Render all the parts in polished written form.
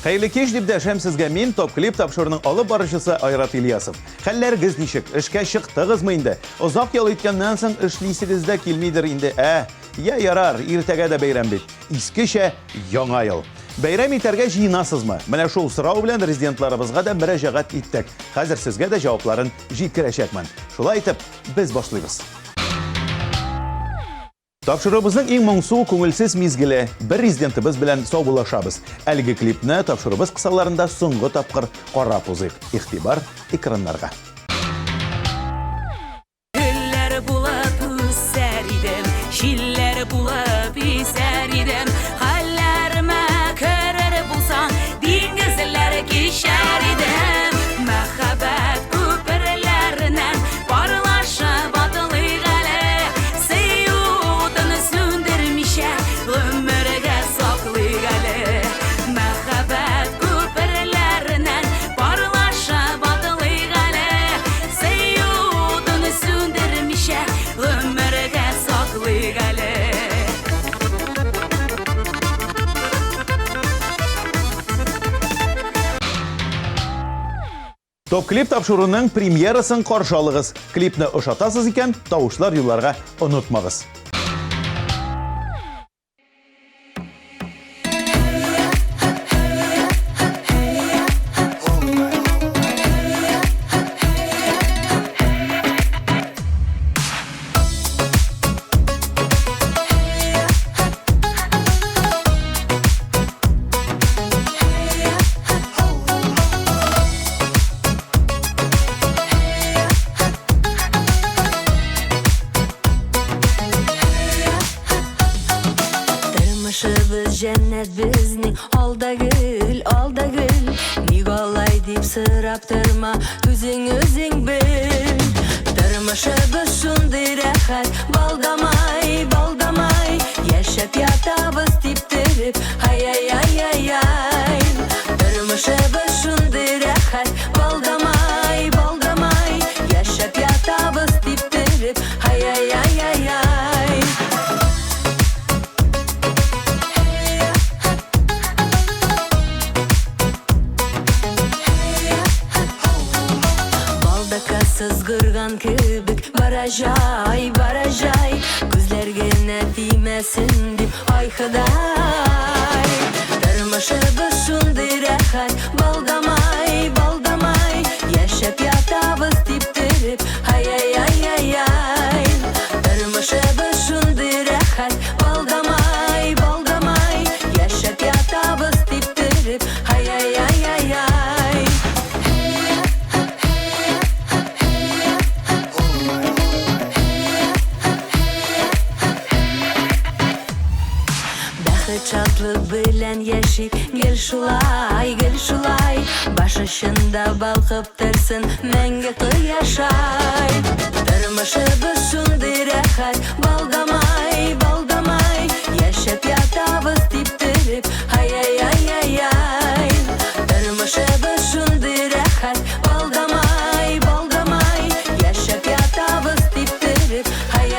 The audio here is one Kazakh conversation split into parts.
Hayırlı kеш дип дәшәм сезгә мин топ клип тапшыруның алып барышчысы Айрат Ильясов. Хәлләрегез ничек? Эшкә чыктыгызмы инде? Озак ял иткәннән соң эшлисегез дә килмидер инде. Я ярар, иртәгә дә бәйрәм бит. Искечә яңа ел. Бәйрәм итәргә җыенасызмы? Менә шул сорау белән резидентларыбызга да мөрәҗәгать иттек. Хәзер сезгә дә җавапларын җиткерәчәкмен. Шулай итеп, без башлыйбыз. Тапшырыбызның иң моңсу, күңелсез мизгеле. Бер резидентыбыз белән саубуллашабыз. Әлеге клипне тапшырыбыз кысаларында соңгы тапкыр карап узыйк. Игътибар экраннарга. Гөлләр булып үсәр идем, җилләр булып исәр идем. Хәлләремә керер булсаң, диңгезләр кичәр идем. Мәхәббәт күперләреннән парлашып атылыйк әле. Сөюдын сүндермичә гомергә саклыйк әле. Мәхәббәт күперләреннән парлашып атылыйк әле. Сөюдын сүндермичә гомергә саклыйк әле. Топ клип тапшыруның премьерасын каршы алыгыз. Клипне ошатасыз икән, тавышлар юлларга онытмагыз. Тормышыбыз җәннәт безнең, алда гөл. Ник алай дип сорап торма, үзең бел. Тормышыбыз шундый рәхәт, балдамай. Яшәп ятабыз типтереп, ай. Тормышыбыз шундый рәхәт, балдамай. Яшәп ятабыз типтереп, ай. Сызгырган кебек баражай. Күзләр генә тимәсен дип айхыдай. Тормышыбыз шундый рәхәт, балдамай. Яшәп ятабыз типтереп, ай. Тормышыбыз шундый рәхәт, балдамай. Яшәп ятабыз типтереп, ай. Шатлык белән яшик, гел шулай. Баш очында балкып торсын мәңге кояшай. Тормышыбыз шундый рәхәт, балдамай. Яшәп ятабыз типтереп, ай. Тормышыбыз шундый рәхәт, балдамай. Яшәп ятабыз типтереп, ай.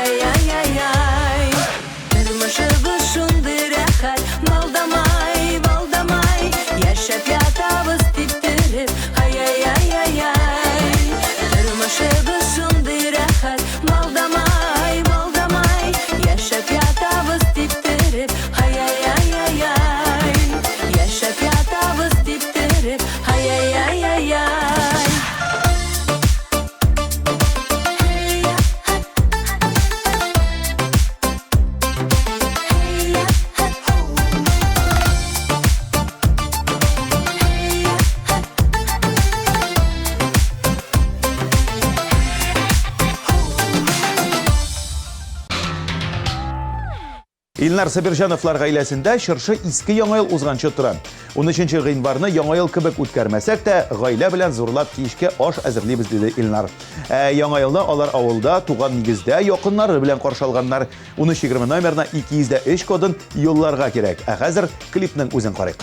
Тормышыбыз шундый рәхәт, балдамай. Яшәп ятабыз типтереп, ай. Тормышыбыз шундый рәхәт, балдамай. Яшәп ятабыз типтереп, ай. Яшәп ятабыз типтереп, ай. Илнар Сабирҗановлар гаиләсендә чыршы иске яңа ел узганчы тора. 13 гыйнварны яңа ел кебек үткәрмәсәк тә, гаилә белән зурлап кичкә аш әзерлибез диде Илнар. Яңа елны алар авылда, туган нигездә, якыннары белән каршы алганнар. 1320 номерына 203 кодын юлларга кирәк. Хәзер клипның үзен карыйк.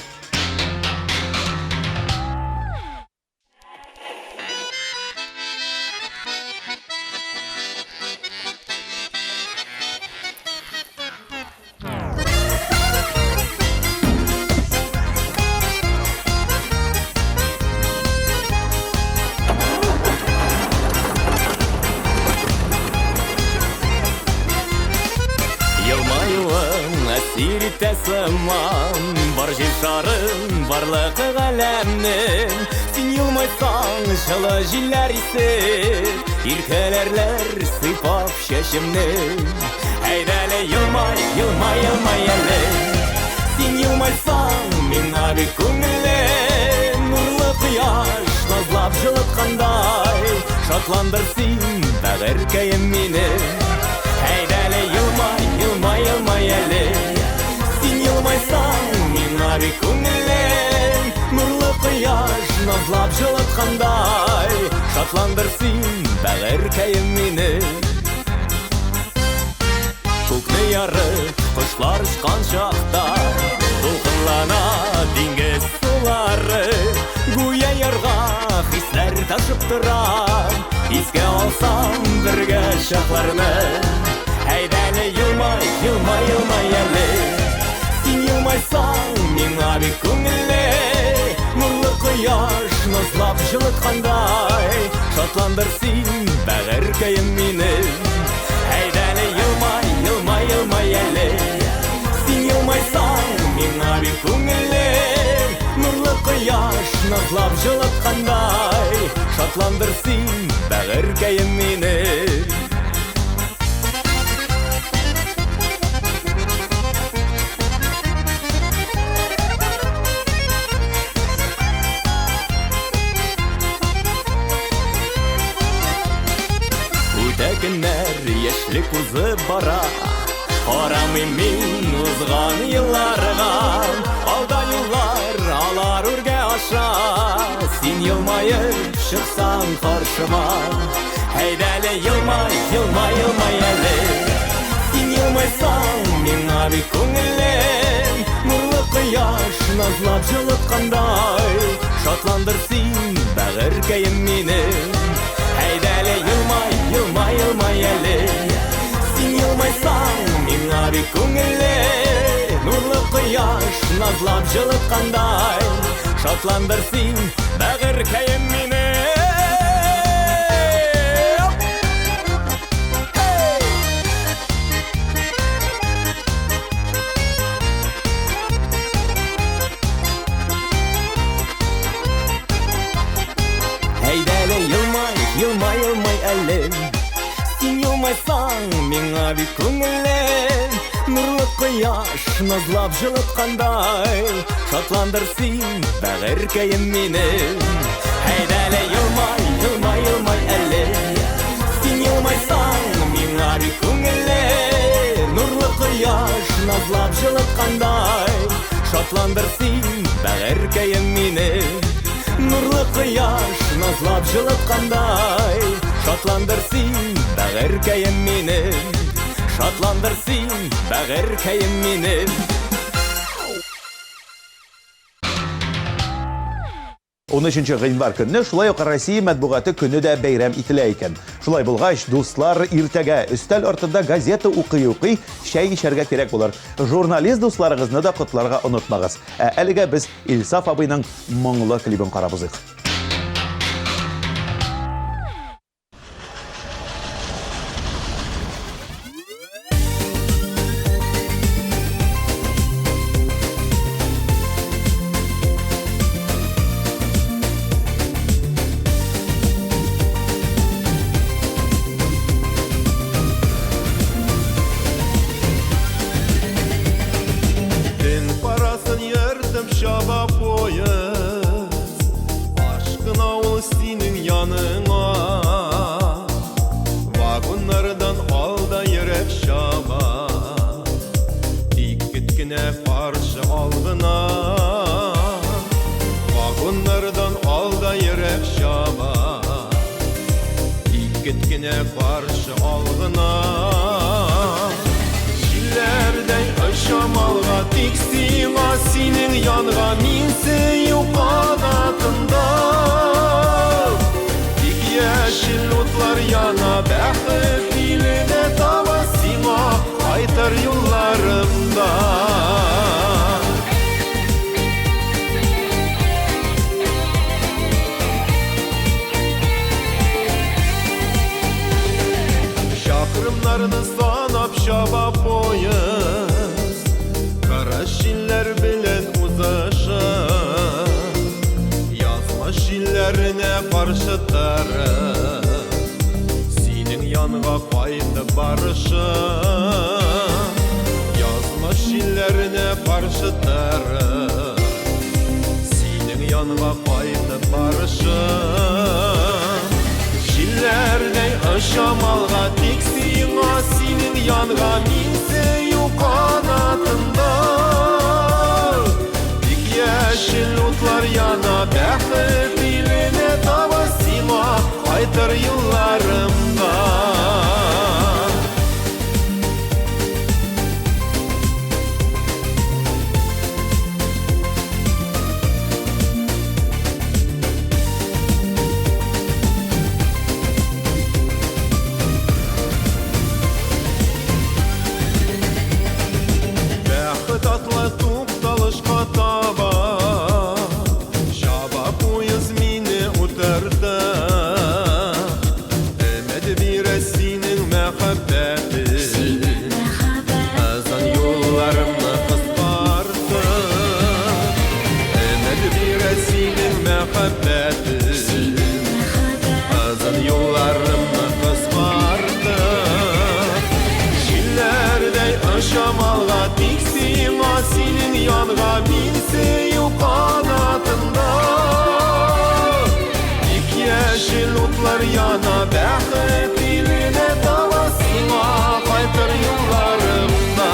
сирите сыман. Бар жер шарын, барлығы ғаләмнің. Сен елмайсаң, жылы жилер есіп, иркелерлер сыйпап шешімнің. Әйдәлі елмай, елмай, елмай әлі. Сен елмайсаң, мен абек көңілім. Нұрлы қияш, назлап жылытқандай, шатландырсың бәғіркәйім мені. Әйдәлі елмай, елмай, елмай әлі. Сен елмайсаң, мен абек көңілім. Нұрлы қияш, назлап жылытқандай, шатландырсың бәғіркәйім мені. Көкні ярып, құшлар ұшқан шақта, толқынлана деңгіз сулары. Гуя ярға хислер ташып тұрам, еске алсам бірге шақларны. Әйдәлі елмай, елмай, елмай әлі. Сен елмайсаң, мен абек көңілі. Нұрлы қияш, назлап жылытқандай, шатландырсың бәғіркәйім мені. Әйдәлі елмай, елмай, елмай әлі. Сен елмайсаң, мен абек көңілі. Нұрлы қияш, назлап жылытқандай, шатландырсың бәғіркәйім мені. Күннәр ешлік ұзып бара, қарамын мен ұзған елларға. Алда юллар алар үрге аша, сен елмайып шықсаң қаршыма. Әйдәлі елмай, елмай, елмай әлі. Сен елмайсаң, мен абек көңілім. Нұрлы қияш, назлап жылытқандай, шатландырсың бәғіркәйім мені. Әйдәлі елмай, елмай, елмай әлі. Сен елмайсаң, мен абек көңілі. Нұрлы қияш, назлап жылытқандай, шатландырсың бәғіркәйім мені. Әйдәлі елмай, елмай, елмай әлі. Сен елмайсаң, мен абек көңілім. Нұрлы қияш, назлап жылытқандай, шатландырсың бәғіркәйім мені. Әйдәлі елмай, елмай, елмай әлі. Сен елмайсаң, мен абек көңілі. Нұрлы қияш, назлап жылытқандай, шатландырсың бәғіркәйім мені. Нұрлы қияш, назлап жылытқандай, шатландырсың бәғіркәйім мені. Шатландырсың бәғіркәйім мені. 13 гыйнвар көнне шулай ук Россия матбугаты көне дә бәйрәм ителә икән. Шулай булгач, дуслар, иртәгә өстәл артында газета укый-укый чәй эчәргә кирәк булыр. Журналист дусларыгызны да котларга онытмагыз. Әлегә без Илсаф абыйның моңлы клибын карабызык. Şaba poyuz, aşkın avul senin yanına. Vagonlardan alda yürek şaba, dikkatine karşı aldına. Vagonlardan alda yürek şaba, dikkatine karşı aldına. Şillerden aşamalga tiksinga senin yanга minsin yuqadatında. Tik yeşil otlar yana bәхет ilide tava sina kaytar yollarımda. Şakırımlarını sanap şaba poyuz, şiller bilen uzaşı Yazma şillerine karşı tarı Senin yanına kaydı barışı Yazma şillerine karşı tarı Senin yanına kaydı barışı Şillerden aşamalga tiksinga Senin yanına minse yok kanatında Dik yeşil utlar yana Bäxit diline tabasima Kaytar yıllarımda Bäxit atla tuqtalışqa taba Şaba poyuz mini utarda Ömed biresinin mehabbeti Azan yollarımı kıspardı Ömed biresinin mehabbeti Azan yollarımı kıspardı Şillerden aşamalga tiksinga Senin yanına minse yok kanatında Dik yeşil utlar yana Bäxit diline tabasima Kaytar yıllarımda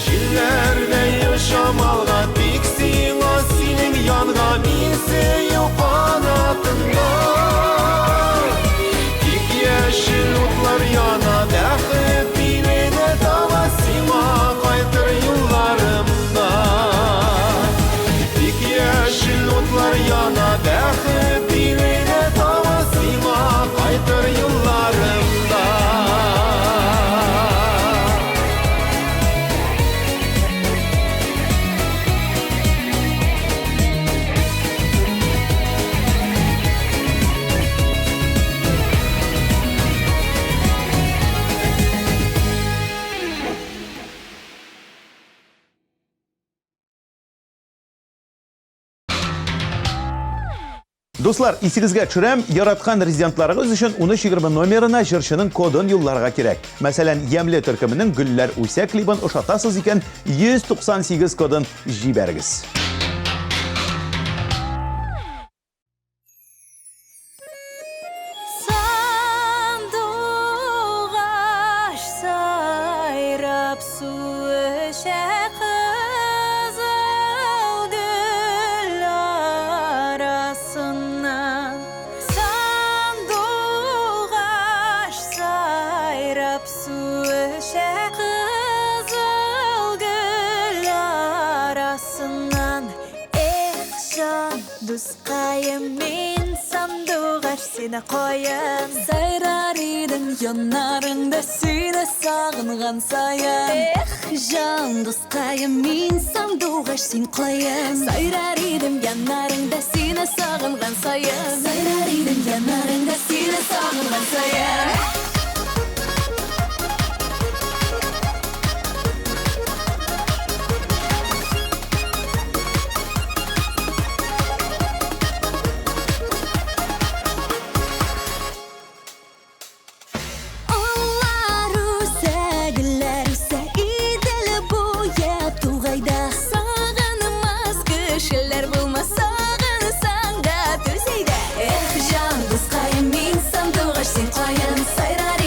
Şillerden yaşamalga tiksinga Senin yanına minse yok kanatında Dik yeşil utlar yana Bäxit diline tabasima Kaytar yıllarımda Dik yeşil utlar yana Bäxit diline tabasima Kaytar yıllarımda Dostlar, isingizga tushirам, yaratgan rezidentlarigiz uchun 1320 nomerina jırşının kodun yollarga kerak. Masalan, Yemli türkümünün Güller Uysa klibin uşatasız iken 198 kodun jibergiz. Sandığa sayrap su eşe kızıl gül arasından Sandığa sayrap su eşe kızıl gül arasından can dostayım men sandığa seni koyam Sayrar edim yanlarında seni sağıngan sayan can dostayım men sandığa seni koyam Sayrar edim yanlarında seni sağıngan sayan Sayrar edim yanlarında seni sağıngan sayan Sen koyan sayrar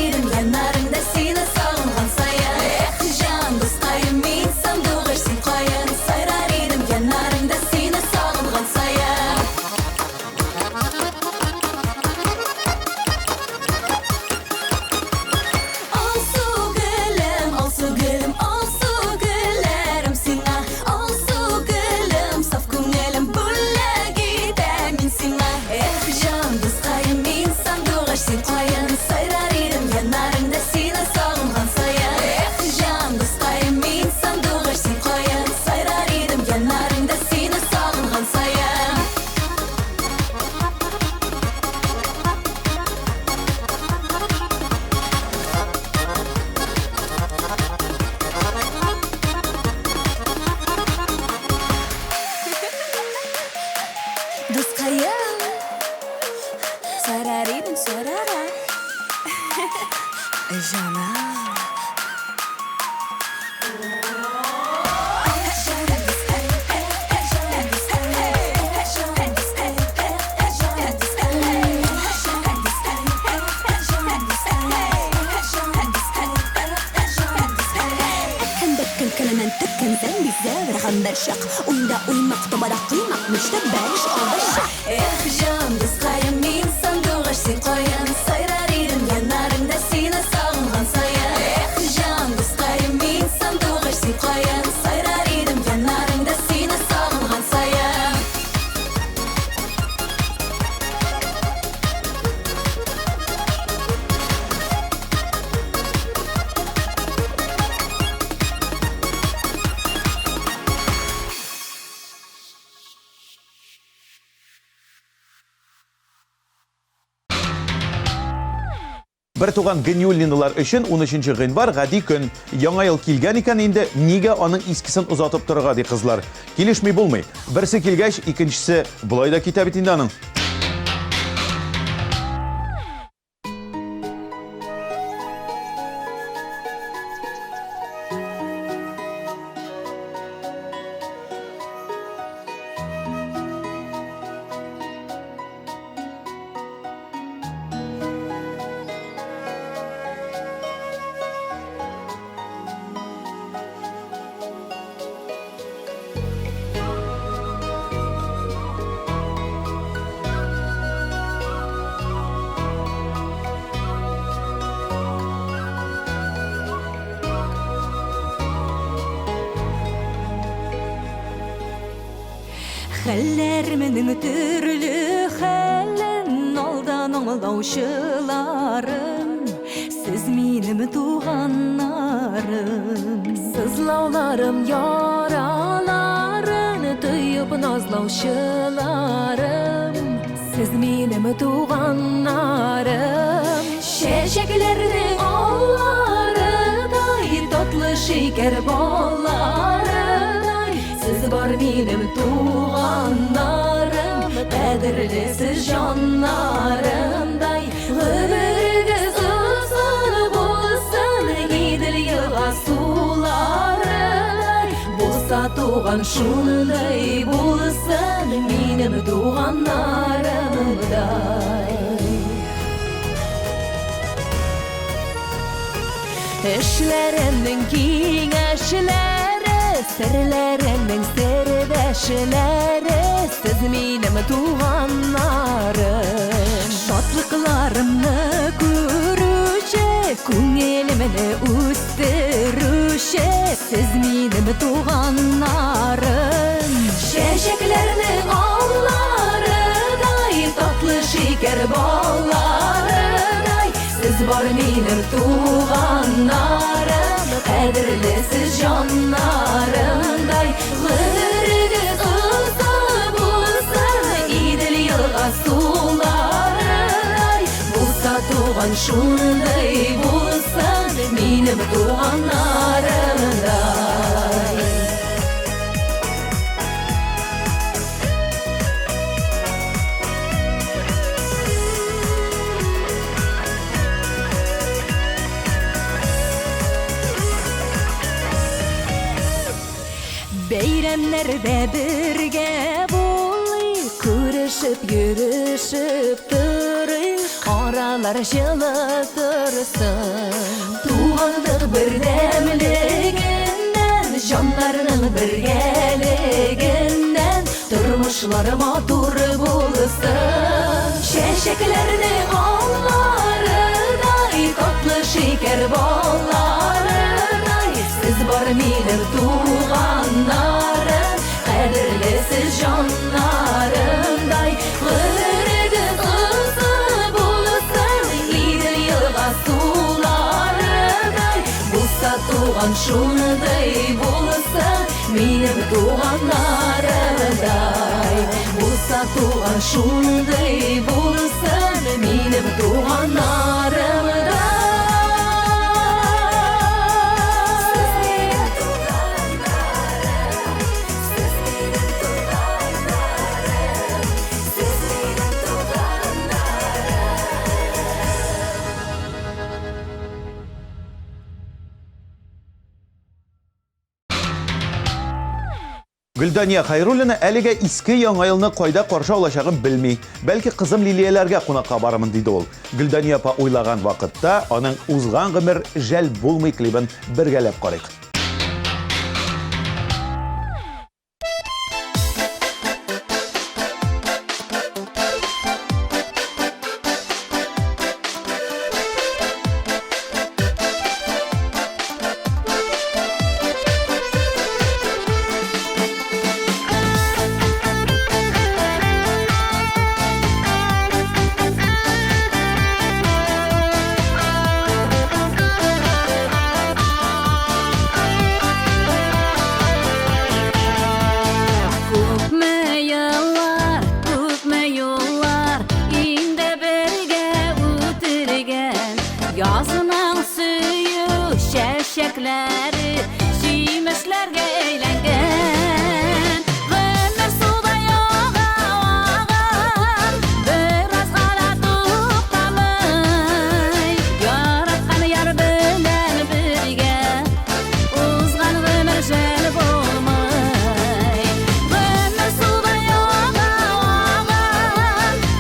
Жаным Şak, oyunda uymak, tobada kıymak, müşte beriş oldu şak. Can, kızkayım insan doğaş sen koyan, sayrar irim yanarımda seni sağıngan sayan. Can, kızkayım insan doğaş sen koyan, sayrar irim yanarımda seni sağıngan sayan. Bir туган Генюллиналар өчен 13 гыйнвар гади көн. Яңа ел килгән икән инде, нигә аның искесен узатып торырга ди кызлар. Килешми булмый. Берсе килгәч, икенчесе булай да китә бит инде аның. Хәлләрменең төрле хәлен алдан аңлаучыларым, сез минем туганнарым. Сызлауларым яраларын тоеп назлаучыларым, сез минем туганнарым. Чәчәкләрнең алларыдай татлы шикәр балларыдай, сез бар минем туганнарым, кадерле сез җаннарымдай. Гомерегез озын булсын, Идел елга суларыдай, булса туган шундый булсын, минем туганнарымдай. Эшләремнең киңәшләре, серләремнең сердәшләре, сез минем туганнарым. Шатлыкларымны күрүче, күңелемне үстерүче, сез минем туганнарым. Чәчәкләрнең алларыдай татлы шикәр балларыдай, сез бар минем туганнарым, кадерле сез җаннарымдай. Гомерегез озын булсын, Идел елга суларыдай, булса туган шундый булсын, минем туганнарымдай. Бәйрәмнәрдә бергә булыйк, күрешеп, йөрешеп торыйк, аралар җылы торсын. Туганлык бердәмлегеннән, җаннарның бергәлегеннән, тормышлар матур булсын. Чәчәкләрнең алларыдай татлы шикәр балларыдай, сез бар минем туганнарым, кадерле сез җаннарымдай. Гомерегез озын булсын, Идел елга суларыдай, булса туган шундый булсын, минем туганнарымдай. Булса туган шундый булсын, минем туганнарымдай. Гөлдания Хайруллина әлегә иске яңа елны кайда каршы алачагын белми. Бәлки кызым Лилияләргә кунакка барамын диде ул. Гөлдания апа уйлаган вакытта аның узган гомер жәл булмый клибын бергәләп карыйк. Күпме yıllar inde birge o'tirgan Yazının suyu şəşəkləri Şimişlərə eyləngan Gönül suda yağan Biraz qara toxtamay Yaratqan yar bilan birge Uzğan ömür jäl bolmay Gönül suda yağan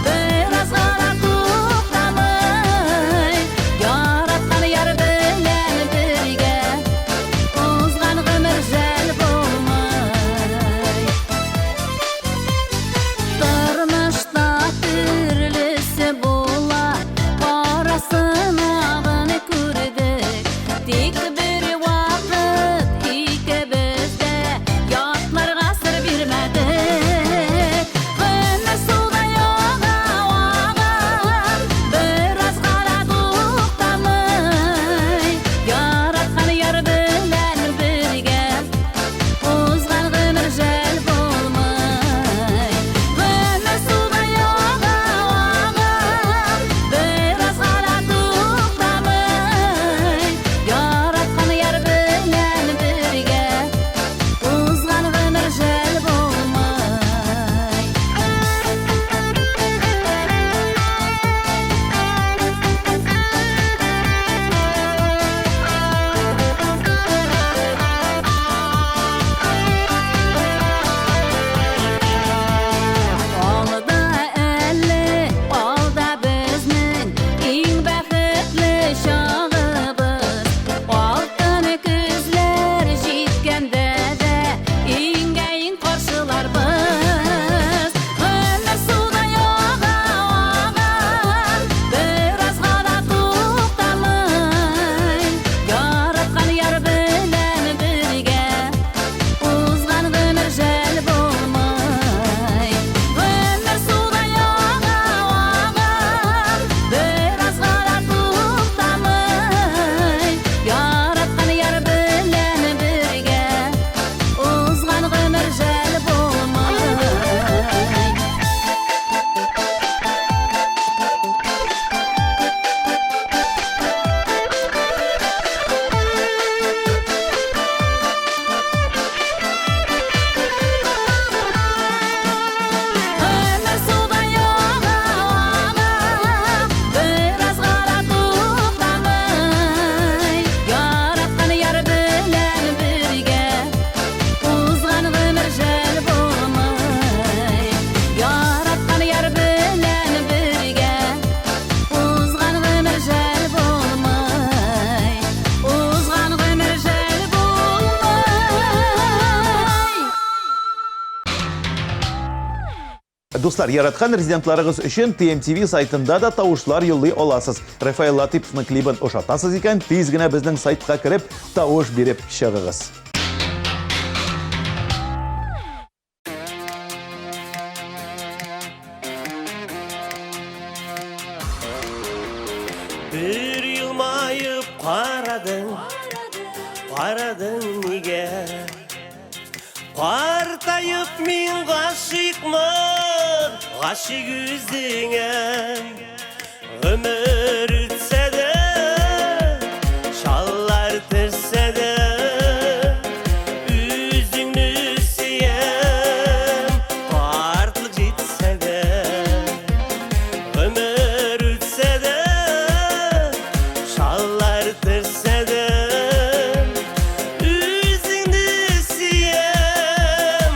Biraz qara toxtamay Yaratqan yar bilan birge Uzğan ömür jäl bolmay Durmuşda türlüsü bolar Qarasınağını gördük Tek bir vaqt ikimizdə Yatlarga sır vermədik Gönül suda yağan Biraz qara toxtamay Yaratqan yar bilan birge Uzğan ömür jäl bolmay Gönül suda yağan Biraz qara toxtamay Yaratqan yar bilan birge Uzğan ömür jäl bolmay Alda elli, alda bizning eng baxtli chog'imiz. Oltin kuzlar jetganda da eng qarshilar biz. Gönül suda yağan, biraz qara toxtamay. Yaratqan yar bilan birge, uzğan ömür jäl bolmay. Gönül suda yağan, biraz qara toxtamay. Yaratqan yar bilan birge, uzğan ömür jäl bolmay. Gönül suda yağan, biraz qara toxtamay. Yaratqan yar bilan birge, uzğan ömür jäl bolmay. Yaratqan yar bilan birge, uzğan ömür jäl bolmay. Uzğan ömür jäl bolmay. Достар, яраткан резидентларыгыз өчен TMTV сайтында да тавышлар юллый аласыз. Рафаэл Латиповның клибын ошатасыз икән, тиз генә безнең сайтка кирип, тавыш биреп чыгыгыз. Bir yılmayıp qaradın nige Partayıp min gaşıkman, gaşık yüzüne Ömür ütse de, şallar tırse de Üzüngü siyem, partlık jitse de Ömür ütse de, şallar tırse de Üzüngü siyem,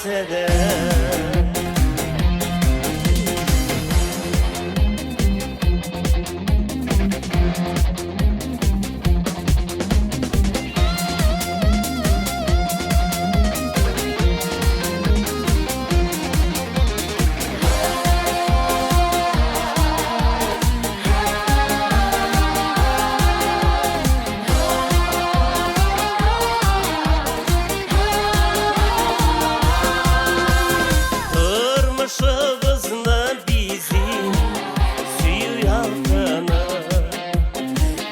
gitse de Turmuşumuzda bizim suyu altını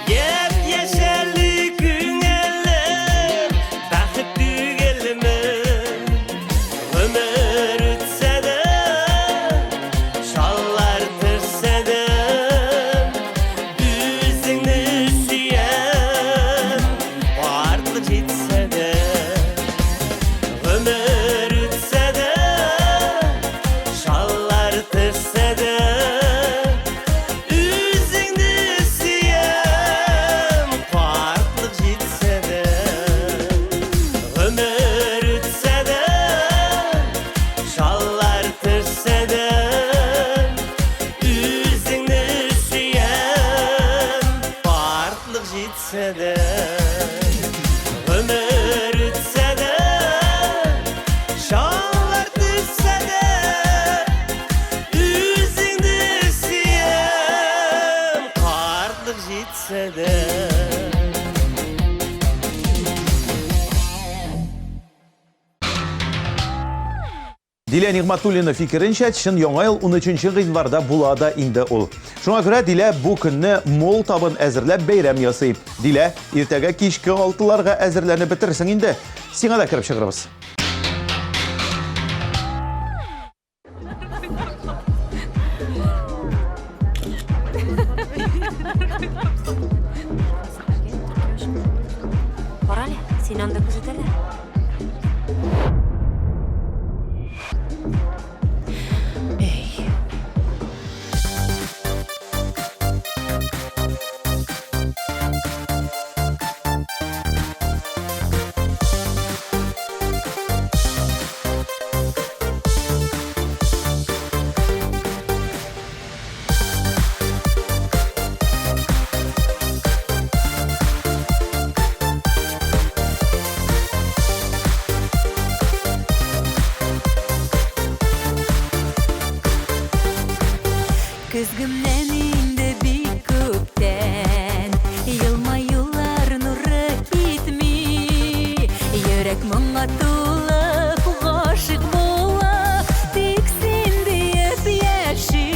Yep yeşerli günler Bakıp dügelimi Ömür ütse de Şallar tırse de Üzünü süyen Varlık gitse de Ömür ütse de Şallar tırse de Üzünü süyen Farklık gitse de Ömür ütse de Şallar tırse de Üzünü süyen Farklık gitse de Ömür ütse de Şallar tırse de Üzünü süyen Farklık gitse de Дилә Нигъматуллина фикеренчә, чын яңа ел 13 гыйнварда булада инде ул. Шуңа күрә Дилә бу көнне мол табын әзерләп бәйрәм ясый. Дилә, иртәгә кичке 6-ларга әзерләнеп бетерсең инде. Сиңа да кирип чыгырбыз. Барали, сен анда күзетеле. Көзгімнен инде бик көптен Йылмаюлар нуры китми Йөрәк моңа тулып Гашык булып Тик син диеп яши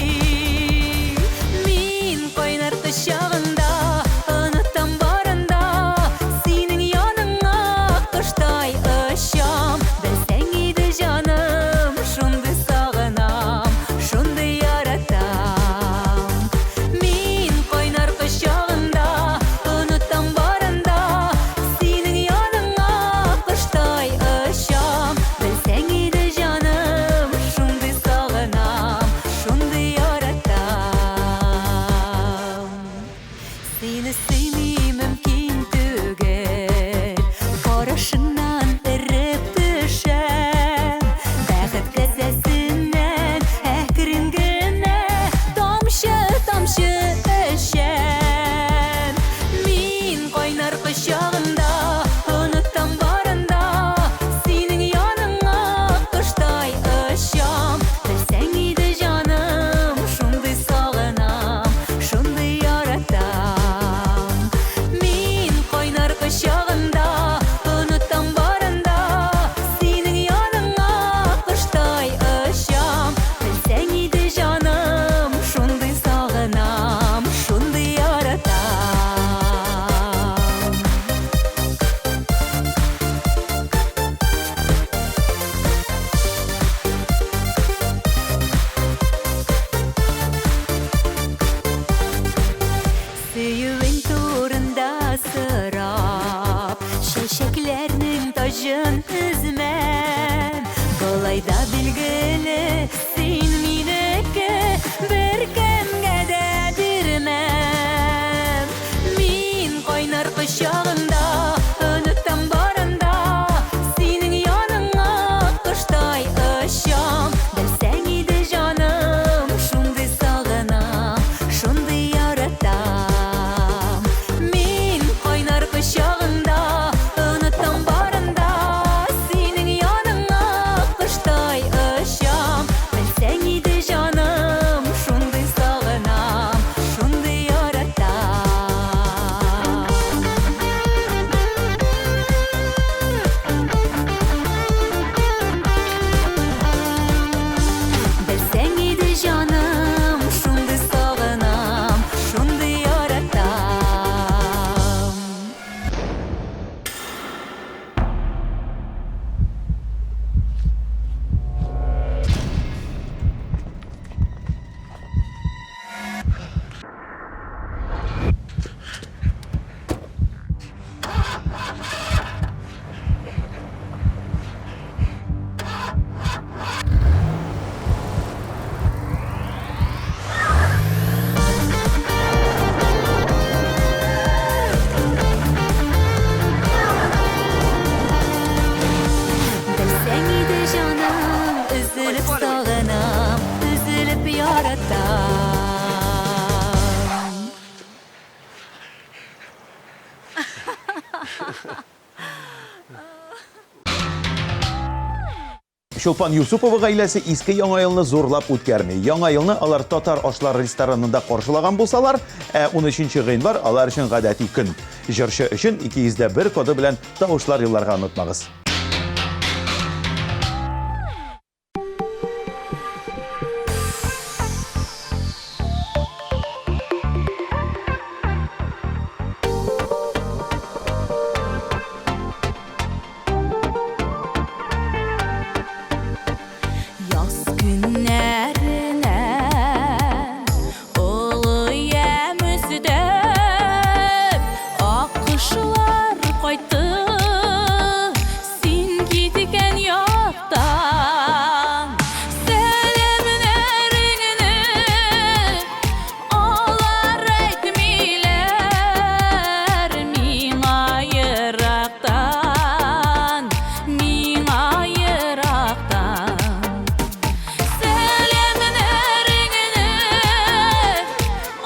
Мин кайнар кочагында Онытам барында Синең яныңа Кыштай очам Белсәң иде җаным Шундый сагынам Шундый яратам Мин кайнар кочагында Онытам барында Синең яныңа Кыштай очам Белсәң иде җаным Шундый сагынам Шундый яратам Сине сөйми мөмкин түгел Карашыңнан эреп төшәм Бәхет касәсеннән әкрен генә Тамчы эчәм Мин кайнар кочагында Онытам барында Синең яныңа Кыштай очам Белсәң иде җаным Шундый сагынам Шундый яратам Мин кайнар кочагында Онытам барында Синең яныңа Кыштай очам Белсәң иде җаным Шундый сагынам Шундый яратам Сөюең турында сорап Чәчәкләрнең тажын өзмәм Болай да билгеле Син минеке Бер кемгә дә бирмәм Мин кайнар кочагында Онытам барында Синең яныңа Кыштай Чулпан Юсупова гаиләсе иске яңа елны зурлап үткәрми. Яңа елны алар татар ашлар ресторанында каршылаган булсалар, 13 гыйнвар алар өчен гадәти көн. Җырчы өчен 201 коды белән тавышлар елларга онытмагыз. Yaz günlerine oluyam üzüdüm Akışlar kaydı sin gitken yoktan Selemlerini alar etmiler Mina yıraktan, mina yıraktan Selemlerini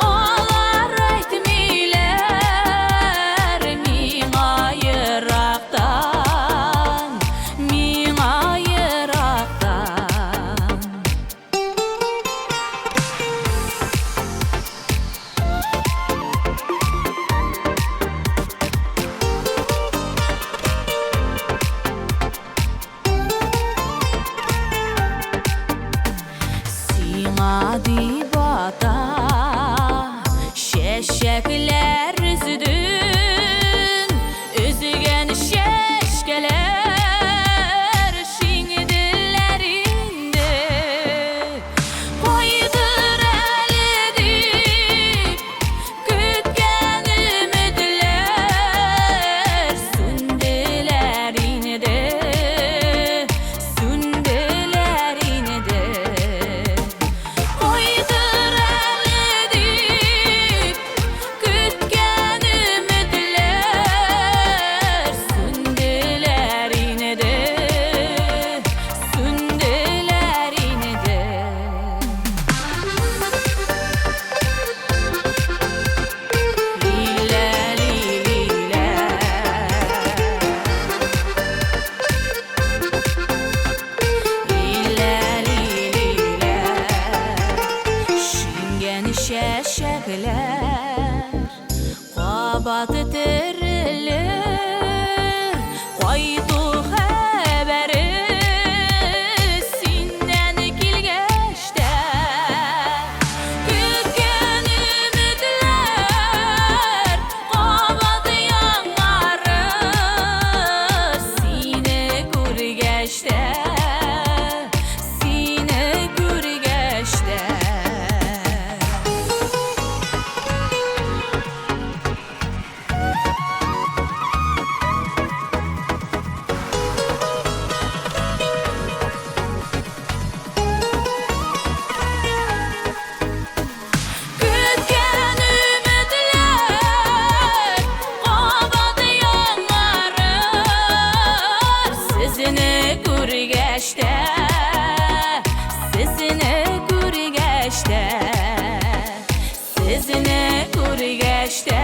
alar etmiler Mina yıraktan, mina yıraktan Sina dibata şeşekler üzüdün Üzügen şeşkeler şingillerinde Koydur elidip kütken ümitler Sündüler inide, sündüler inide Koydur elidip kütken ümitler Sündüler inide, sündüler inide Lila lila Lila Şingen şeşekler Qabatı terilir Koydu haberi Sinden kilgeçte Kütken ümitler Qabatı yanları Sine gürgeçte Sine gürgeçte Kütken ümitler Qabatı yanları Sizini gürgeçte Sizini gürgeçte Sizini gürgeçte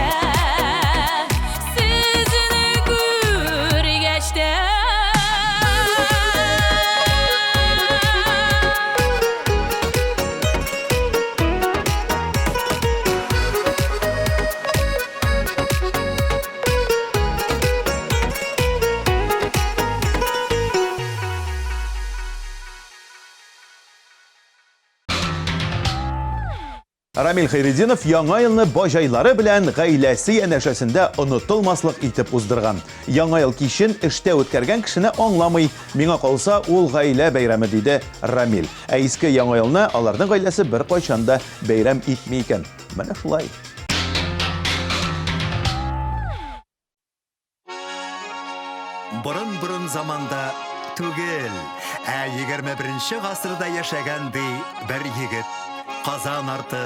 Sizini gürgeçte Рамил Хайрединов яңа елны бажайлары белән гаиләсе янәшәсендә онытылмаслык итеп уздырган. Яңа ел кичен эштә үткәргән кешене аңламый, миңа калса ул гаилә бәйрәме диде Рамил. Ә иске яңа елны аларның гаиләсе бер кайчан да бәйрәм итми икән. Менә шулай. Борын заманда түгел, 21 гасырда яшәгән ди бер егет. Казан арты,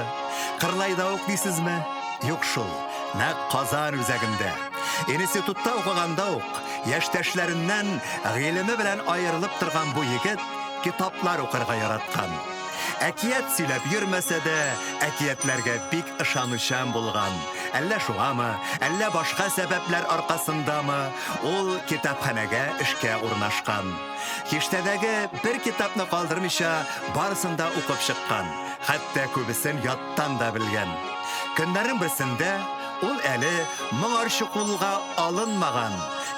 Кырлайда ук дисезме? Юк шул, нәкъ Казан үзәгендә. Институтта укыганда ук яшьтәшләреннән гыйлеме белән аерылып торган бу егет китаплар укырга яраткан. Әкият сөйләп йөрмәсә дә, әкиятләргә бик ышанучан булган. әллә шугамы, әллә башка сәбәпләр аркасындамы, ул китапханәгә эшкә урнашкан. Киштәдәге бер китапны калдырмыйча, барысын да укып чыккан. Хәтта күбесен яттан да белгән. Көннәрнең берсендә ул әле моңарчы кулга алынмаган,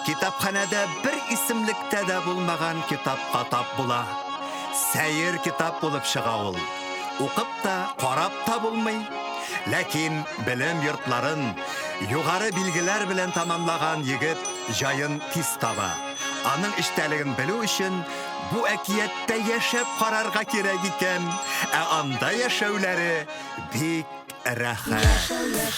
китапханәдә бер исемлектә дә булмаган китапка тап була. Сәйер китап булып чыга ул. Укып та, карап та булмый. Ләкин белем йортларын югары билгеләр белән тамамлаган егет җаен тиз таба. Аның эчтәлеген белү өчен бу әкияттә яшәп карарга кирәк икән. Анда яшәүләре бик рәхәт.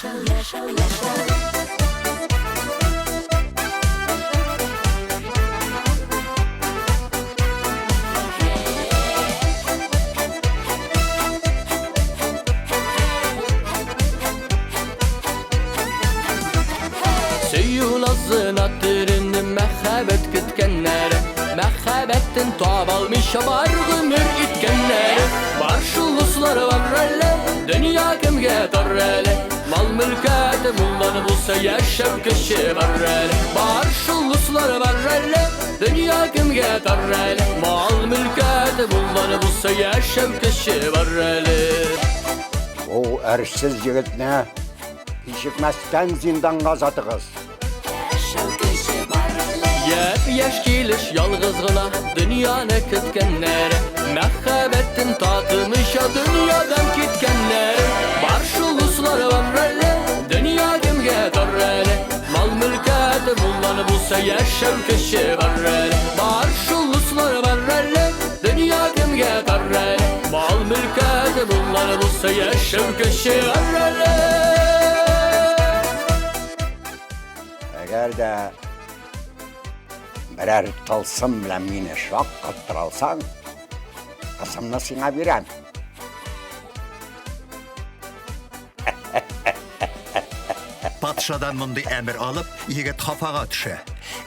Nazına türünü məhəbbət kütkənləri Məhəbbətin tabalmışa var gümür itkenləri Baş ulusları var rələ Dünya kimgə tar rələ Mal mülkəti mullanı bulsa yaşav kişi var rələ Baş ulusları var rələ Dünya kimgə tar rələ Mal mülkəti mullanı bulsa yaşav kişi var rələ O ersiz yigitni işitmezden zindanğa satığız. Yep yaş geliş yalğız gına Dünyanı kütkənləri Məhəbbətin tatmışa dünyadan kitkənləri Barş ulusları var rələ Dünya kimgə tar rələ Mal mülkəti mullanı bulsa yaşav kişi var rələ Barş ulusları var rələ Dünya kimgə tar rələ Mal mülkəti mullanı bulsa yaşav kişi var rələ Eğer de birer tılsım bilen meni şok kıttıralsan, kızımni sana verem. Патшадан мондай әмір алып, егет хафага төшә.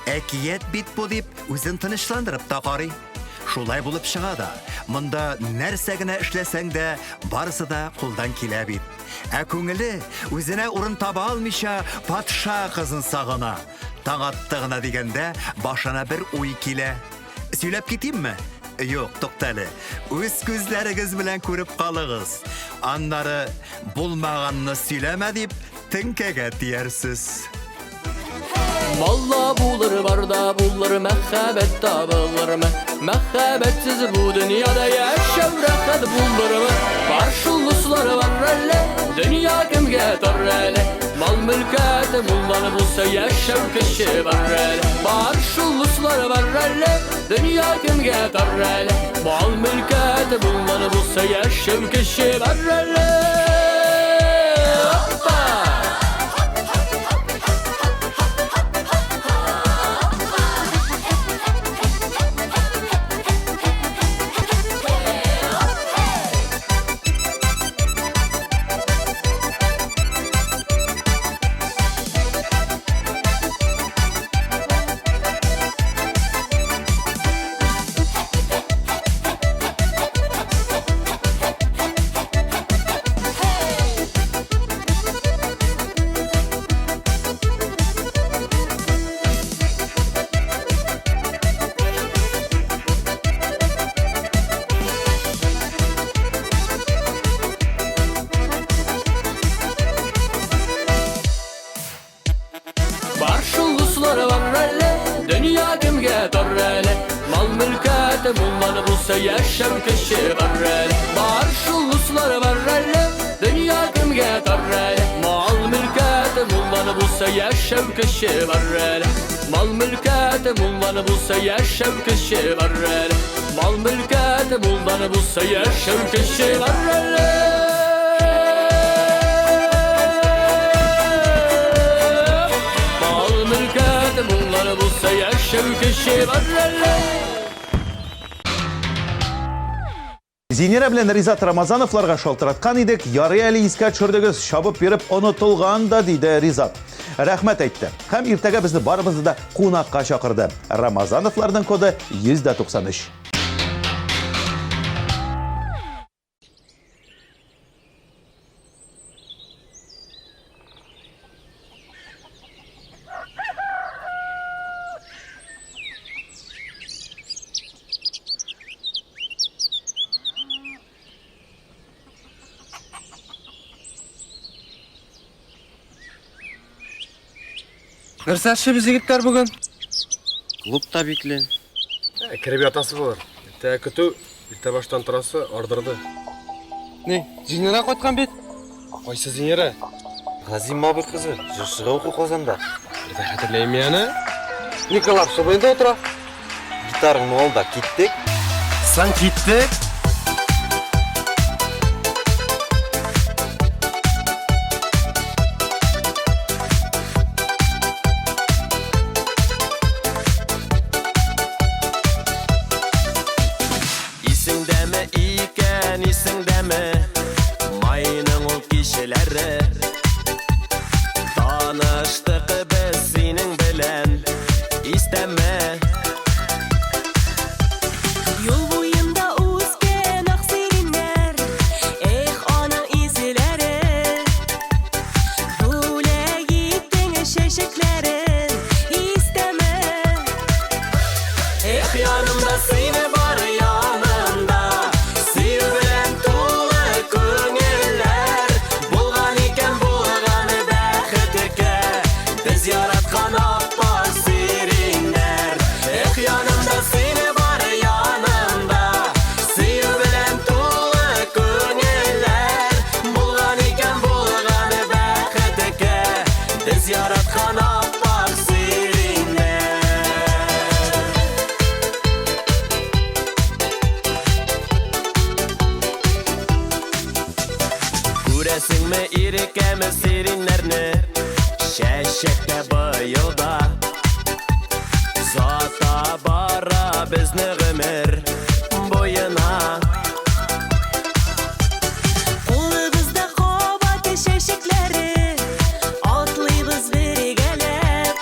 Әкият бит бу дип, үзен тынычландырып та карый. Шулай булып чыга да, монда нәрсә генә эшләсәң дә, барысы да кулдан килә бит. Күңеле үзенә урын таба алмыйча, патша кызын сагына. Таң атты гына дигәндә, башына бер уй килә. Сөйләп китимме? Юк, туктале. Үз күзләрегез белән күреп калыгыз. Аннары булмаганны сөйләмә дип теңкәгә тиярсез. Malla bulur var da bulur məhəbbət tapılır mı? Məhəbbətsiz bu dünyada yaşav rahat bulur mu? Barş ulusları var rələ, dünya kimgə tar rələ Mal mülkəti mullanı bulsa yaşav kişi var rələ Barş ulusları var rələ, dünya kimgə tar rələ Mal mülkəti mullanı bulsa yaşav kişi var rələ Mullanı bulsa yaşav kişi var rələ Barş ulusları var rələ Dünya kimgə tar rələ Mal mülkəti mullanı bulsa yaşav kişi var rələ Mal mülkəti mullanı bulsa yaşav kişi var rələ Mal mülkəti mullanı bulsa yaşav kişi var rələ Mal mülkəti mullanı bulsa yaşav kişi var rələ Зинера белән Ризат Рамазановларга шалтыраткан идек, ярый әле искә төшердегез, чабып биреп онытылган да диде Ризат. Рәхмәт әйтте. Һәм иртәгә безне барыбызны да кунакка чакырды. Рамазановларның коды 193. Нәрсәші біз егіттер бүгін? Клубта биклен. Кіріп атасы болар. Ерте күту, ерте баштан тұрасы ордырды. Не, Зинера қойтқан бет? Қойсы Зинера? Ғазим Мабыр қызы, жүршіға оқу қозанда. Ерте қатырлайым яны? Николап собайында отыра? Гитарың олда кеттік. Сан кеттік? Исіңдәме икен, исіңдәме майының ол кешелері. Таныштық біз сенің білән, истәме. Yol boyunda uzken aksirinler anan izleri Böyle gittin şeşeklerin isteme Yanımda seni var yanımda Sevgilen tuğla köngüller Bulgan iken bulganı bәхетке Biz yaratkan abbas serinler Yanımda seni var yanımda Sevgilen tuğla köngüller Bulgan iken bulganı bәхетке Biz yaratkan abbas serinler Күрәсеңме ирекәме сириннәрне Шәшәккә быйылда Зата бара безне гомер буена Қолыбызда қабат шешеклері Атлыйбыз бірігелеп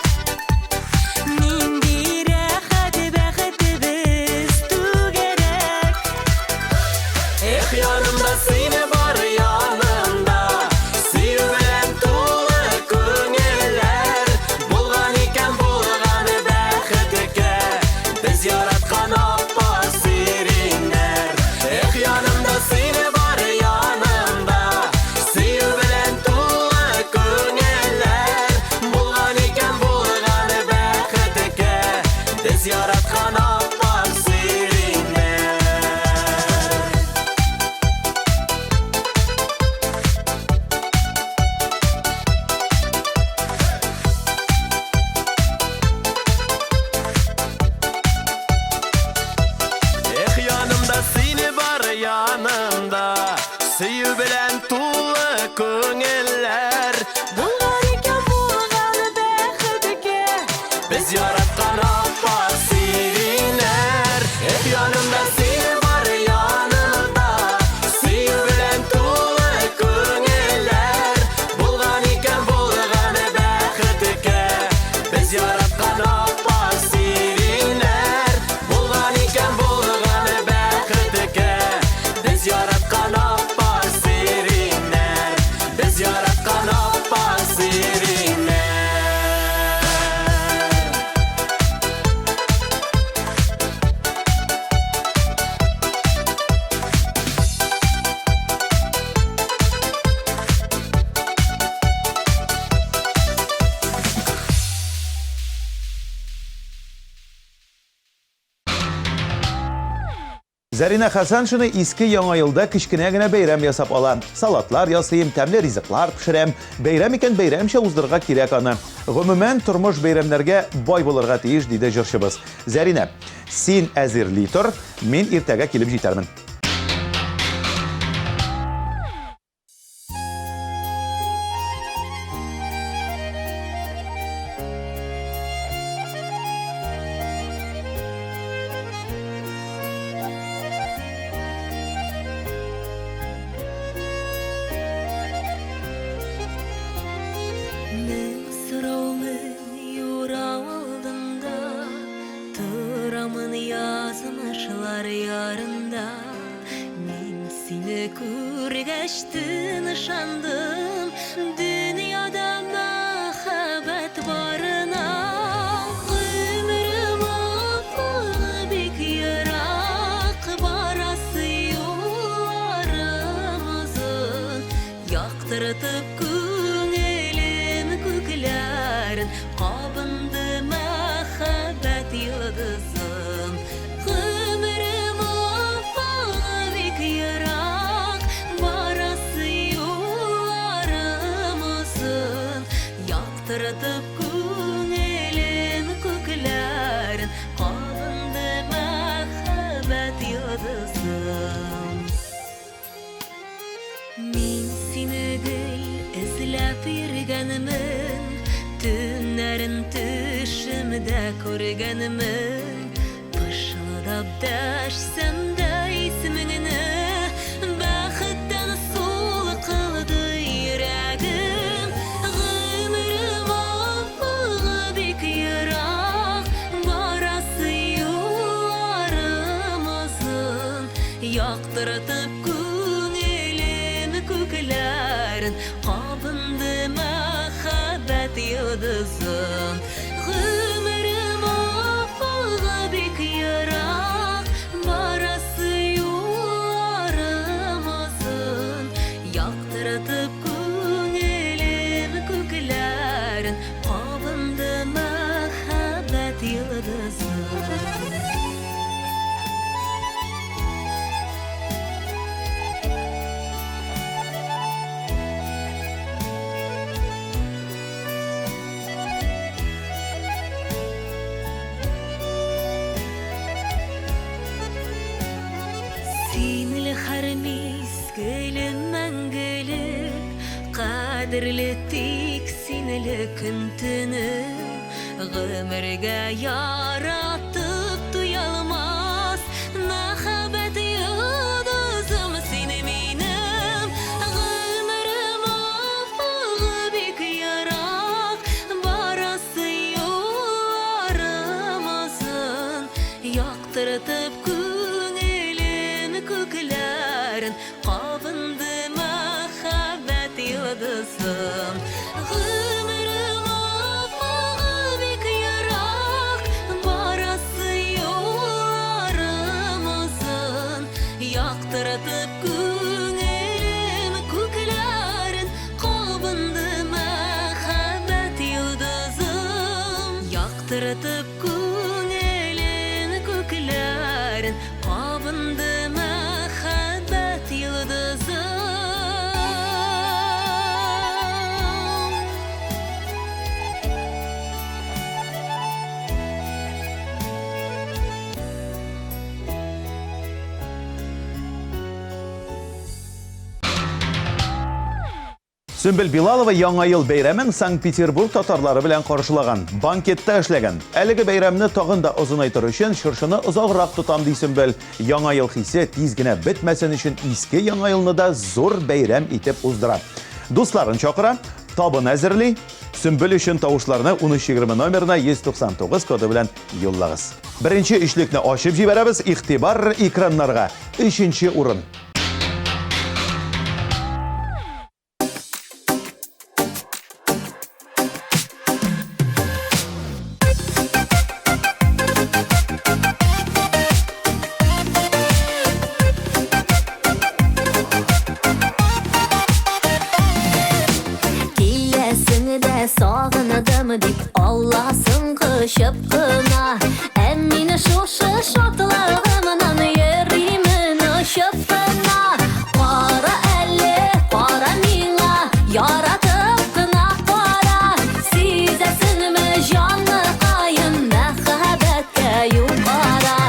Нинди рәхәт бәхетебіз түгерек Yanımda seni var yanımda Sevgilen tuğla köngüller Bulgan iken bulganı bәхетке Biz yaratkan abbas serinler Yanımda seni var yanımda Sevgilen tuğla köngüller Bulgan iken bulganı bәхетке Biz yaratkan abbas serinler Yanımda seni var yanımda Süyü bilen tuğla köngüller Bulgar iken bulganı bәхетке Biz yaratkan abbas serinler Yanımda seni var yanımda Süyü bilen tuğla köngüller Bulgan iken bulganı bәхетке Biz yaratkan abbas serinler Bulgan iken bulganı bәхетке Biz yaratkan abbas serinler Biz yaratkan abbas serinler Зарина Хасан шуны иске яңа елда кичкенә генә бәйрәм ясап ала. Салатлар ясыйм, тәмле ризыклар пешерәм. Бәйрәм икән бәйрәмчә уздырырга кирәк аны. Гомумән тормыш бәйрәмнәргә бай булырга тиеш, диде җырчыбыз. Зарина, син әзерли тор, мин иртәгә килеп җитәрмен. Yazmışlar yarında Min seni күргәчтен ышандым Dünyada мәхәббәт барына Гомерем аклы бик ерак Барасы юлларым озын Яктыртып күңелем күкләрен Кабын de körgenimi pışıldap däşsem de ismini baxıtdan sul kıldı yüreğim gümrüm affığı bik yırak barası yuvarımızın yaktırtıp köngülüm köklerin kabındı mahabbet yıldızın gümrüm affığı bik yırak barası yuvarımızın yaktırtıp köngülüm köklerin kabındı mahabbet yıldızın. Sinli harmis gülüm мәңгілік қадірлі тек сенілі күнтіні ғұмырға яратып туялмас махаббат йыldызым сені менің ғұмырым афығы бек ярак барасы юарымызын яқтыртып көңілім көкlerin kabındı mahabbet yıldızım gümrüm afığı bek yarak barası yuarımızın yaktırtıp köngülüm köklerin kabındı mahabbet yıldızım yaktırtıp köngülüm köklerin kabındı mahabbet yıldızım. Sümbül Билалова яңа ел бәйрәмен Санкт-Петербург татарлары белән каршылаган. Банкетта эшләгән. Әлеге бәйрәмне тагын да озынайтыр өчен шыршыны озаграк тутам ди Sümbül. Яңа ел хисе тиз генә бетмәсен өчен иске яңа елны да зур бәйрәм итеп уздыра. Дусларын чакыра, табын әзерли. Sümbül өчен тавышларны 1320 номерына 199 коды белән юллагыз. Беренче өчлекне ачып җибәрәбез. Игътибар экраннарга. 3нче урын. Sağınadım dip Allah'sın kışıp kına Emmine şoşı şartlığımdan yerimin ışıp kına Para elle, para mina Yaratıp kına para Sizesin mi canlı kayın Mehabetka yukarı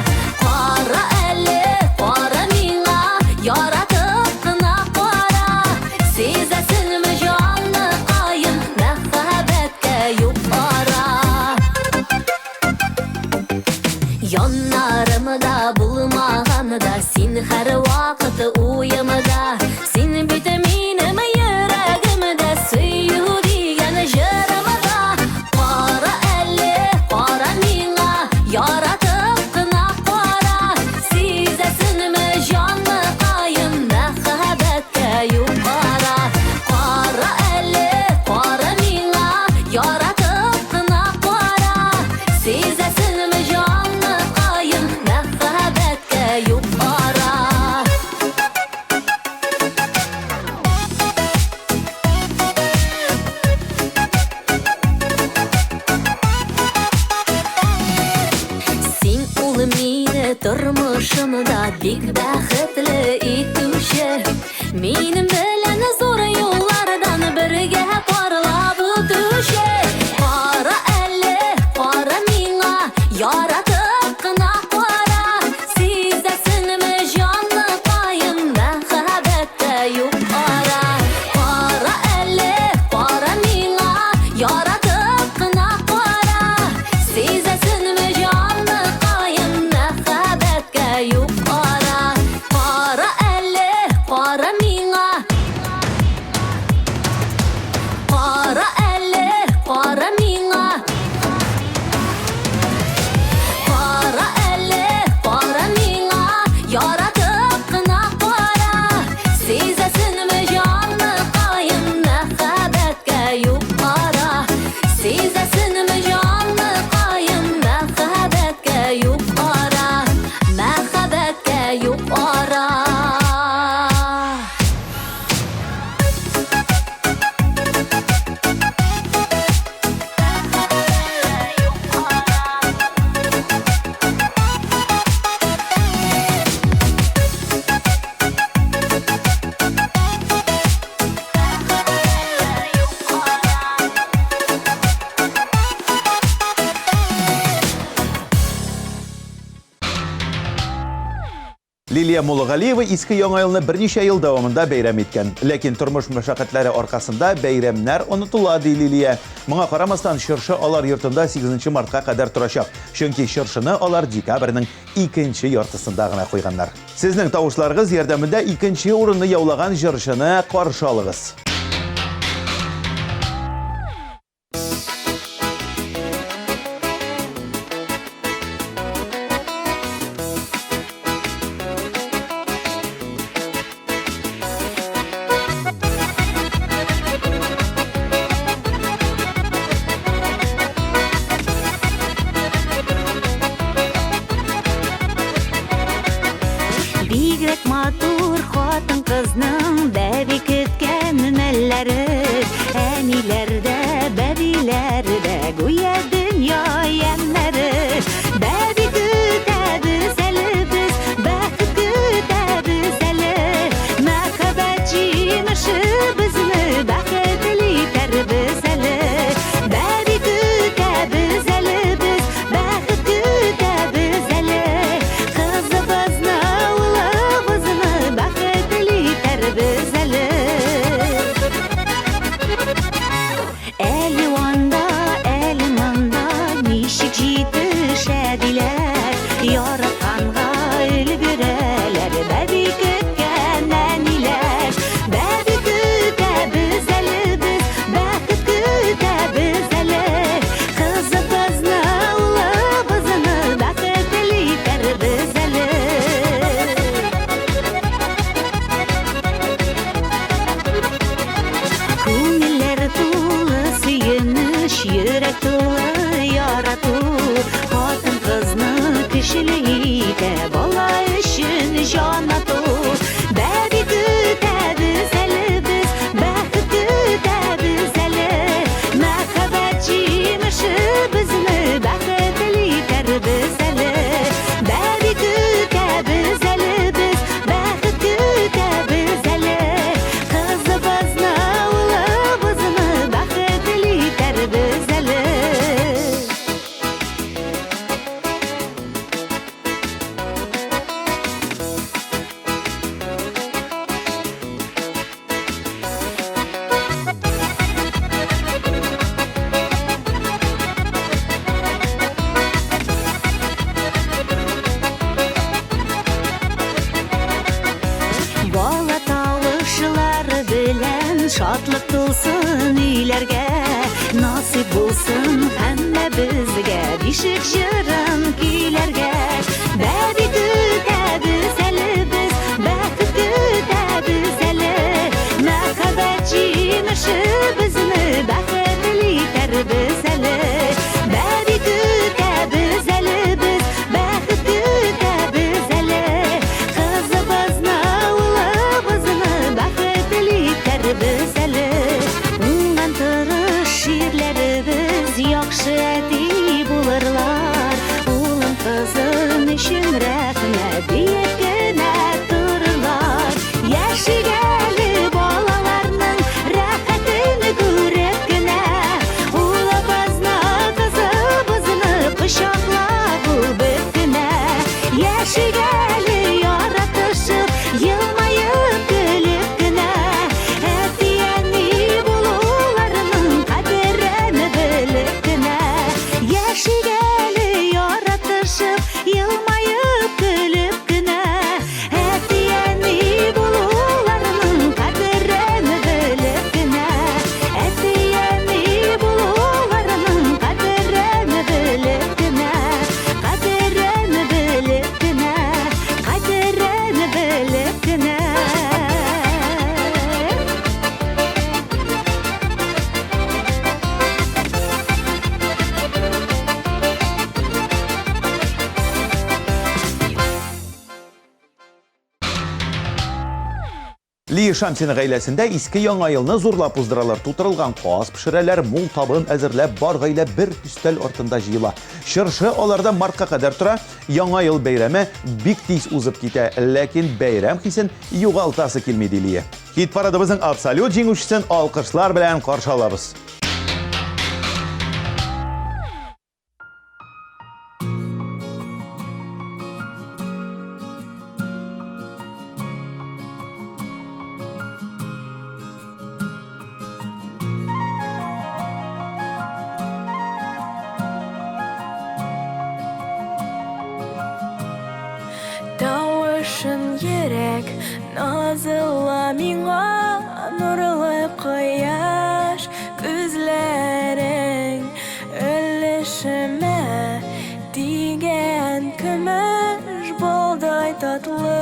Para elle, para mina Yaratıp kına para Sizesin mi canlı kayın Yanlarımda bulmağanda Sin her vakit uyumda Sin vitaminim yüreğimde Suyu diyen jırımda Para elle, para mina Yaratıp kına para Sizesin mi canlı kayın Mehabetka yukarı Para elle, para mina Yaratıp kına para Sizesin mi canlı kayın Mehabetka yukarı Син ул мине тормышымда бик бәхетле итүче Минем белән зур юллардан бергә парлап үтүче Кара әле, кара миңа яратып кына кара Сизәсенме җанлы кайын мәхәббәткә юкара Кара әле, кара миңа яратып кына кара Сизәсенме Лилия Мулгалиева иске яңа елны берничә ел дәвамында бәйрәм иткән. Ләкин тормыш мәшәкатьләре аркасында бәйрәмнәр онытыла, ди Лилия. Моңа карамастан чыршы алар йортында 8 мартка кадәр торачак. Чөнки чыршыны алар декабрьнең 2 яртысында гына куйганнар. Сезнең тавышларыгыз ярдәмендә 2 урынны яулаган чыршыны каршы алыгыз. Бигрәк матур хатын кызның бәби көткән мәлләре, әниләрдә, бәбиләрдә гүя дөнья ямнәре. Бәби көтәбез әле без, бәхет көтәбез әле, мәхәббәт җимеше безне бәхетле итәрбез әле. Бәби көтәбез әле без, бәхет көтәбез әле, кызыбызны Әлі ванда, әлі манда, нишік җитешәдиләр, яратканга өлгерәләр, бәби көткән әниләр. Бәби көтәбез әле без, бәхет көтәбез әле, кызыбызны, улыбызны бәхетле итәрбез әле. Күңелләр тулы сөенеш, йөрәк тулы ярату, хатын кызны кешеле итә, бала өчен җан ату. Бәби көтәбез әле без, бәхет көтәбез әле, мәхәббәт җимеше безне бәхетле итәрбез әле. Бәби көтәбез әле без, бәхет көтәбез әле, кызыбызны, улыбызны бәхетле итәрбез әле. Бала тавышлары белән шатлык тулсын өйләргә, насыйп булсын һәммә безгә бишек җырын көйләргә. Бәби көтәбез әле без, бәхет көтәбез әле, мәхәббәт җимеше безне бәхетле итәрбез әле. Бәби көтәбез әле без, бәхет көтәбез әле, кызыбызны, улыбызны бәхетле итәрбез әле. Уңган тырыш җирләребез яхшы әти булырлар, улым кызым өчен рәхмәт диеп кенә торырлар. Яшигәле балаларның рәхәтен күреп кенә, улыбызны, кызыбызны кочаклап үбеп кенә. Яшигәле яратышып, елмаеп көлеп кенә, әти-әни булуларының кадерен белеп кенә. Яшигәле яратышып, елмаеп көлеп кенә, әти-әни булуларының кадерен белеп кенә. Әти-әни булуларының кадерен белеп кенә, кадерен белеп кенә, кадерен белеп кенә. Ли Шамсин гаиләсендә иске яңа елны зурлап уздыралар. Тутырылган каз пешерәләр, мул табын әзерләп, бар гаилә бер өстәл артында җыела. Чыршы аларда мартка кадәр тора. Яңа ел бәйрәме бик тиз узып китә, ләкин бәйрәм хисен югалтасы килми, ди Лия. Хит парадыбызның абсолют җиңүчесен алкышлар белән каршы алабыз. үшін ерек назылы миңа нұрлы қояш көзлерің өлішіме тиген күміш болдай татлы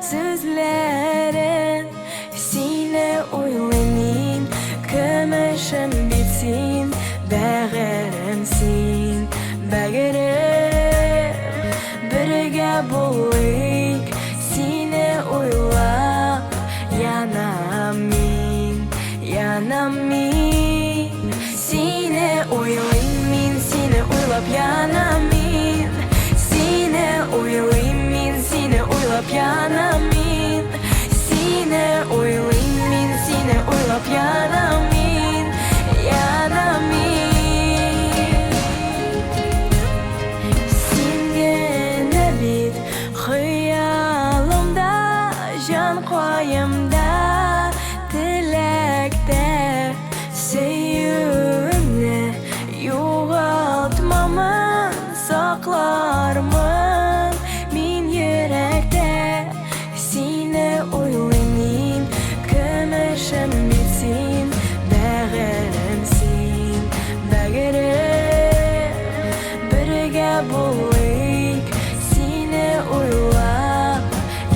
сөзлерің сені ойлаймын күмішім бетсін бәғірімсің бәгірім бірге болайық сені ойлап янамын сені ойлаймын сені ойлап янамын сені ойлаймын сені ойлап янамын сені ойлаймын сені ойлап янамын сенгені бит қиялымда жан қойымда тілектер сүйуімні жоғалтмамын сақлармын мен жүректе сені ойлаймын күмішім бетсін бәғірімсің бәгірім бірге болайық сені ойлап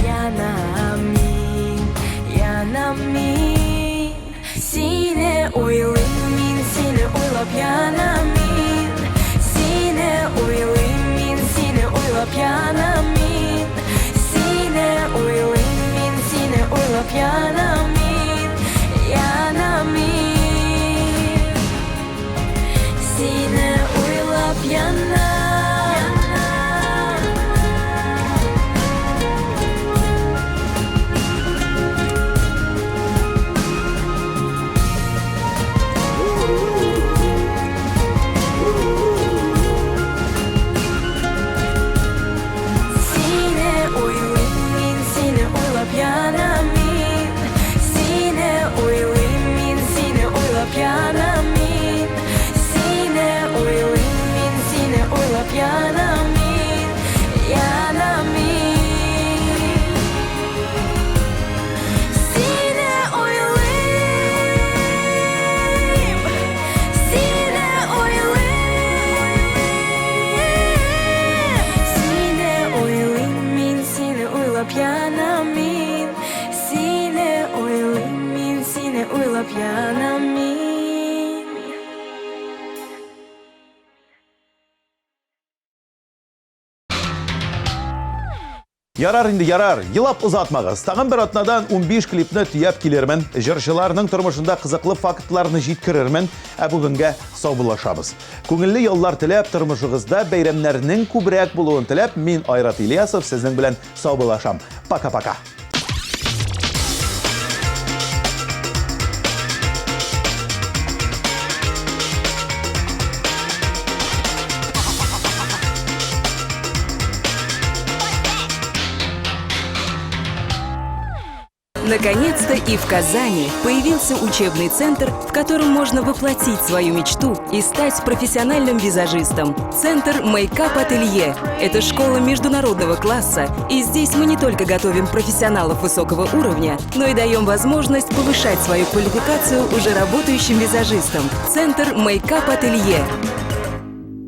янамын сені ойлаймын сені ойлап янамын сені ойлаймын сені ойлап янамын сені ойлаймын сені ойлап янамын сені ойлап янамын Ярар инде ярар, елап узатмагыз. Тагын бер атнадан 15 клипны төяп килермен. Җырчыларның тормышында кызыклы фактларны җиткерермен. Ә бүгенгә саубуллашабыз. Күңелле яллар теләп, тормышыгызда бәйрәмнәрнең күбрәк булуын теләп, мин Айрат Ильясов сезнең белән саубуллашам. Пока-пока. Наконец-то и в Казани появился учебный центр, в котором можно воплотить свою мечту и стать профессиональным визажистом. Центр Makeup Ателье – это школа международного класса, и здесь мы не только готовим профессионалов высокого уровня, но и даем возможность повышать свою квалификацию уже работающим визажистам. Центр Makeup Ателье.